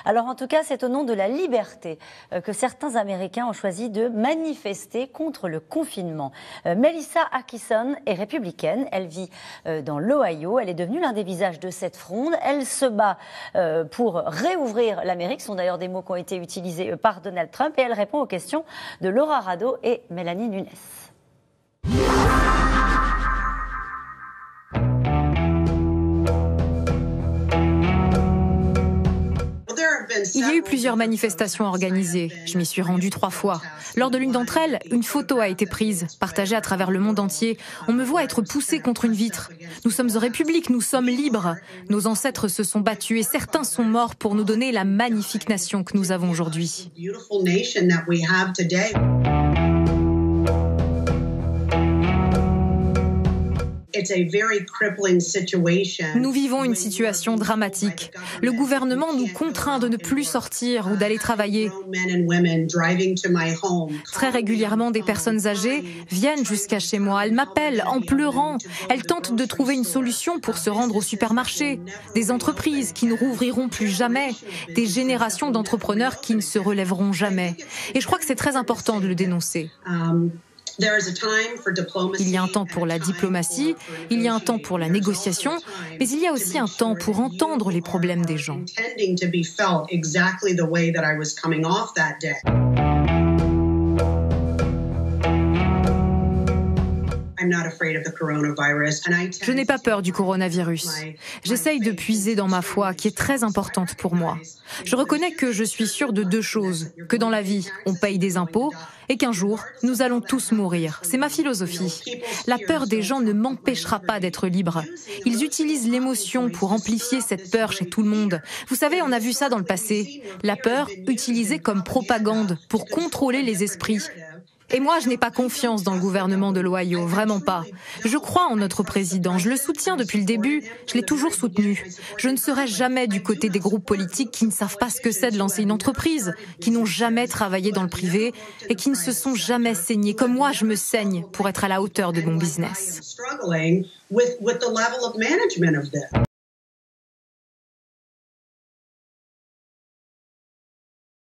Alors en tout cas, c'est au nom de la liberté que certains Américains ont choisi de manifester contre le confinement. Melissa Atkinson est républicaine, elle vit dans l'Ohio, elle est devenue l'un des visages de cette fronde. Elle se bat pour réouvrir l'Amérique, ce sont d'ailleurs des mots qui ont été utilisés par Donald Trump, et elle répond aux questions de Laura Rado et Mélanie Nunes. Il y a eu plusieurs manifestations organisées. Je m'y suis rendue 3 fois. Lors de l'une d'entre elles, une photo a été prise, partagée à travers le monde entier. On me voit être poussée contre une vitre. Nous sommes en République, nous sommes libres. Nos ancêtres se sont battus et certains sont morts pour nous donner la magnifique nation que nous avons aujourd'hui. Nous vivons une situation dramatique. Le gouvernement nous contraint de ne plus sortir ou d'aller travailler. Très régulièrement, des personnes âgées viennent jusqu'à chez moi. Elles m'appellent en pleurant. Elles tentent de trouver une solution pour se rendre au supermarché. Des entreprises qui ne rouvriront plus jamais. Des générations d'entrepreneurs qui ne se relèveront jamais. Et je crois que c'est très important de le dénoncer. Il y a un temps pour la diplomatie, il y a un temps pour la négociation, mais il y a aussi un temps pour entendre les problèmes des gens. Je n'ai pas peur du coronavirus. J'essaye de puiser dans ma foi, qui est très importante pour moi. Je reconnais que je suis sûre de 2 choses, que dans la vie, on paye des impôts, et qu'un jour, nous allons tous mourir. C'est ma philosophie. La peur des gens ne m'empêchera pas d'être libre. Ils utilisent l'émotion pour amplifier cette peur chez tout le monde. Vous savez, on a vu ça dans le passé. La peur utilisée comme propagande pour contrôler les esprits. Et moi, je n'ai pas confiance dans le gouvernement de l'Ohio, vraiment pas. Je crois en notre président, je le soutiens depuis le début, je l'ai toujours soutenu. Je ne serai jamais du côté des groupes politiques qui ne savent pas ce que c'est de lancer une entreprise, qui n'ont jamais travaillé dans le privé et qui ne se sont jamais saignés, comme moi je me saigne pour être à la hauteur de mon business.